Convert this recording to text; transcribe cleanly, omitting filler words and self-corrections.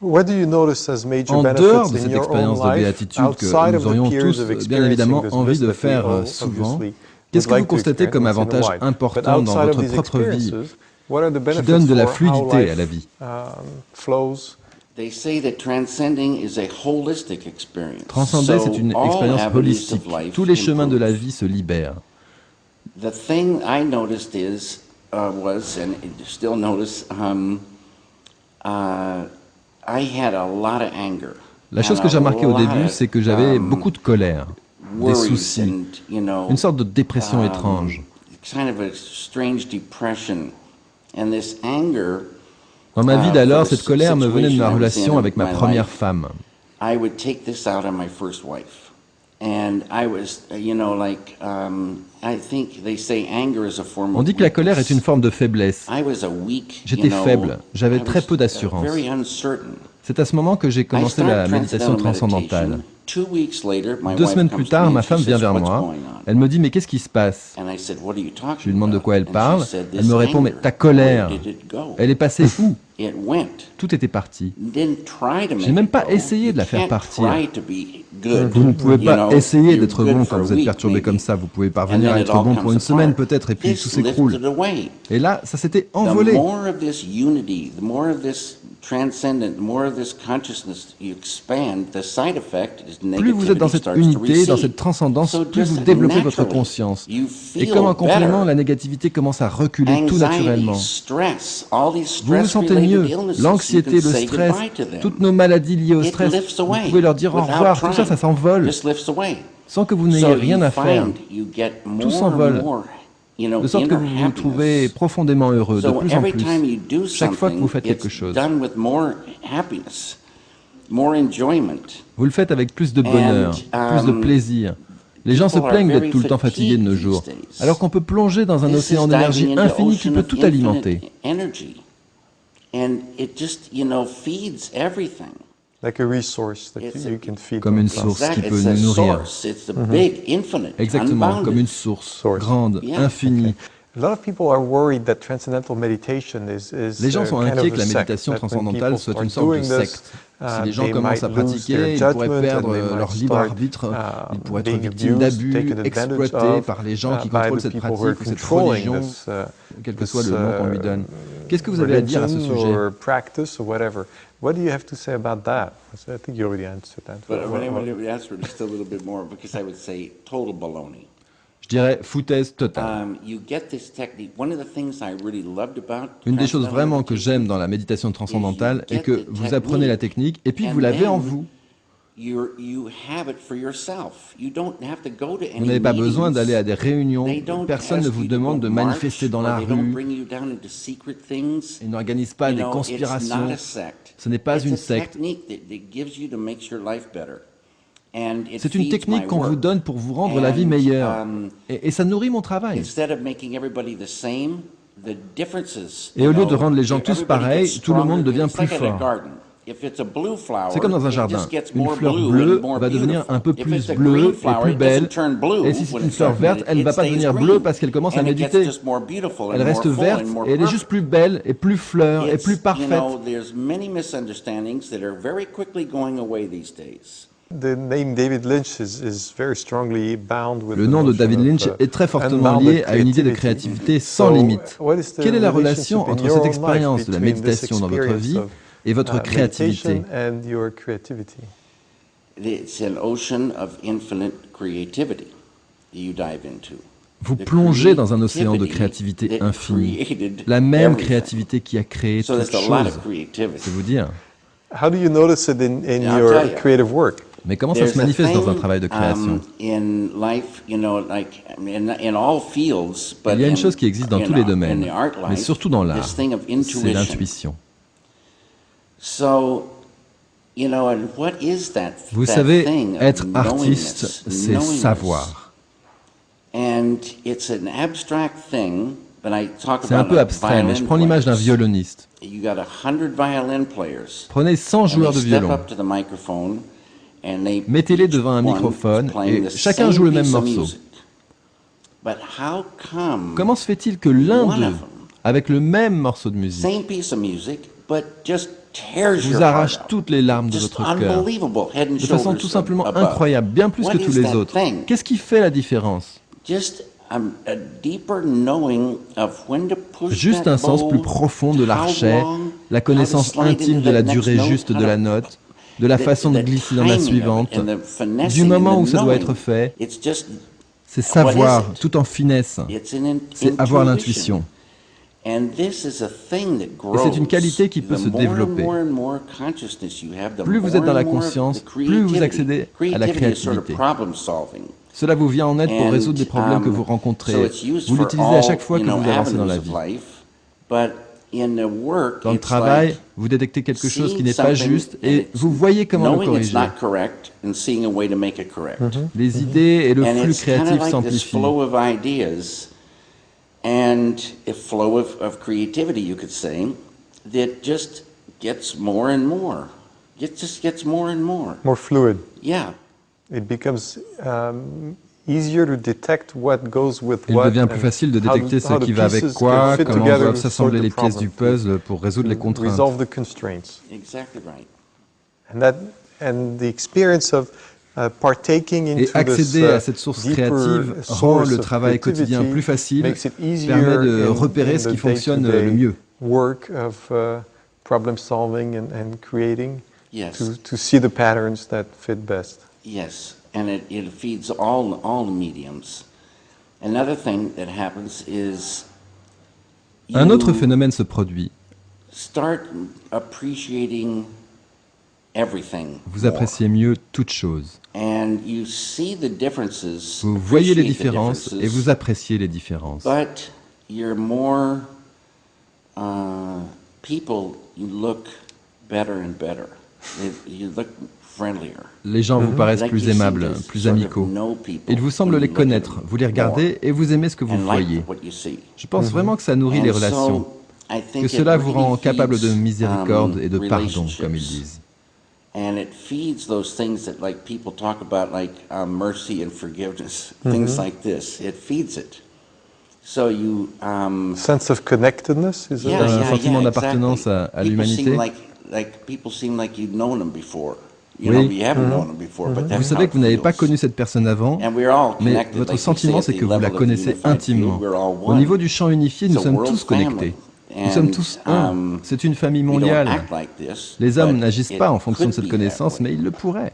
En dehors de cette expérience de béatitude que nous aurions tous bien évidemment envie de faire souvent, qu'est-ce que vous constatez comme avantage important dans votre propre vie qui donne de la fluidité à la vie? Transcender, c'est une expérience holistique. Tous les chemins de la vie se libèrent. The thing I noticed was, and still notice, I had a lot of anger. La chose que j'ai remarqué au début, c'est que j'avais beaucoup de colère, des soucis, une sorte de dépression étrange. Kind of a strange depression. And this anger, dans ma vie d'alors, cette colère me venait de ma relation avec ma première femme. I would take this out on my first wife. And I was, like, I think they say anger is a form of On dit que la colère est une forme de faiblesse. I was a weak, j'étais faible, j'avais très peu d'assurance. C'est à ce moment que j'ai commencé la méditation transcendantale. 2 semaines plus tard, ma femme vient vers moi. Elle me dit « Mais qu'est-ce qui se passe ?» Je lui demande de quoi elle parle. Elle me répond « Mais ta colère, elle est passée où ?» Tout était parti. Je n'ai même pas essayé de la faire partir. Vous ne pouvez pas essayer d'être bon quand vous êtes perturbé comme ça. Vous pouvez parvenir à être bon pour une semaine peut-être et puis tout s'écroule. Et là, ça s'était envolé. Plus vous êtes dans cette unité, dans cette transcendance, plus vous développez votre conscience. Et comme un complément, la négativité commence à reculer tout naturellement. Vous vous sentez mieux. L'anxiété, le stress, toutes nos maladies liées au stress, vous pouvez leur dire au revoir, tout ça, ça s'envole. Sans que vous n'ayez rien à faire. Tout s'envole. De sorte que vous vous trouvez profondément heureux, de plus en plus, chaque fois que vous faites quelque chose. Vous le faites avec plus de bonheur, plus de plaisir. Les gens se plaignent d'être tout le temps fatigués de nos jours, alors qu'on peut plonger dans un océan d'énergie infini qui peut tout alimenter. Comme une source qui peut nous nourrir. Exactement, comme une source grande, infinie. Les gens sont inquiets que la méditation transcendantale soit une sorte de secte. Si les gens commencent à pratiquer, ils pourraient perdre leur libre arbitre, ils pourraient être victimes d'abus, exploités par les gens qui contrôlent cette pratique ou cette religion, quel que soit le nom qu'on lui donne. Qu'est-ce que vous avez à dire à ce sujet? What do you have to say about that? I think you already answered that. But I would answer it just a little bit more because I would say total baloney. Je dirais foutaise totale. Une des choses vraiment que j'aime dans la méditation transcendantale est que vous apprenez la technique et puis vous l'avez en vous. Vous n'avez pas besoin d'aller à des réunions, personne ne vous demande de manifester dans la rue, ils n'organisent pas des conspirations, ce n'est pas une secte. C'est une technique qu'on vous donne pour vous rendre la vie meilleure, et ça nourrit mon travail. Et au lieu de rendre les gens tous pareils, tout le monde devient plus fort. C'est comme dans un jardin. Une fleur bleue va devenir un peu plus bleue et plus belle. Et si c'est une fleur verte, elle ne va pas devenir bleue parce qu'elle commence à méditer. Elle reste verte et elle est juste plus belle et plus fleur et plus parfaite. Le nom de David Lynch est très fortement lié à une idée de créativité sans limite. Quelle est la relation entre cette expérience de la méditation dans votre vie et votre créativité? Vous plongez dans un océan de créativité infinie, la même créativité qui a créé toute chose, c'est vous dire. Mais comment ça se manifeste dans un travail de création? Il y a une chose qui existe dans tous les domaines, mais surtout dans l'art, c'est l'intuition. Vous savez, être artiste, c'est savoir. C'est un peu abstrait, mais je prends l'image d'un violoniste. Prenez 100 joueurs de violon, mettez-les devant un microphone et chacun joue le même morceau. Comment se fait-il que l'un d'eux, avec le même morceau de musique, vous arrache toutes les larmes de votre cœur, de façon tout simplement incroyable, bien plus que tous les autres. Qu'est-ce qui fait la différence? Juste un sens plus profond de l'archet, la connaissance intime de la durée juste de la note, de la façon de glisser dans la suivante, du moment où ça doit être fait. C'est savoir, tout en finesse. C'est avoir l'intuition. Et c'est une qualité qui peut se développer. Plus vous êtes dans la conscience, plus vous accédez à la créativité. Cela vous vient en aide pour résoudre des problèmes que vous rencontrez. Vous l'utilisez à chaque fois que vous avancez dans la vie. Dans le travail, vous détectez quelque chose qui n'est pas juste et vous voyez comment le corriger. Les idées et le flux créatif s'amplifient. And a flow of creativity, you could say, that just gets more and more. It just gets more and more. More fluid. Yeah. It becomes easier to detect what goes with Il what. devient plus facile de détecter ce qui va avec quoi, comment doivent s'assembler les pièces du puzzle pour résoudre les contraintes. Resolve the constraints. Exactly right. And the experience of et accéder à cette source créative rend le travail quotidien plus facile, permet de repérer ce qui fonctionne le mieux. Work of problem solving and creating, yes. to see the patterns that fit best. Yes, and it feeds all the mediums. Another thing that happens is un autre phénomène se produit. Start appreciating everything. Vous appréciez mieux toute chose. And you see the differences, vous voyez les différences et vous appréciez les différences. But you're more people. You look better and better. You look friendlier. Les gens vous paraissent plus aimables, plus amicaux. Il vous semble les connaître. Vous les regardez et vous aimez ce que vous voyez. Je pense vraiment que ça nourrit les relations, que cela vous rend capable de miséricorde et de pardon, comme ils disent. And it feeds those things that like people talk about, like mercy and forgiveness, things like this. It feeds it. So you sense of connectedness is un sentiment d'appartenance à l'humanité. People seem like you've known them before. You know, you haven't known them before, but vous savez que vous n'avez pas connu cette personne avant, mais votre sentiment c'est que vous la connaissez intimement. Au niveau du champ unifié, nous sommes tous connectés. Nous sommes tous un. C'est une famille mondiale. Les hommes n'agissent pas en fonction de cette connaissance, mais ils le pourraient.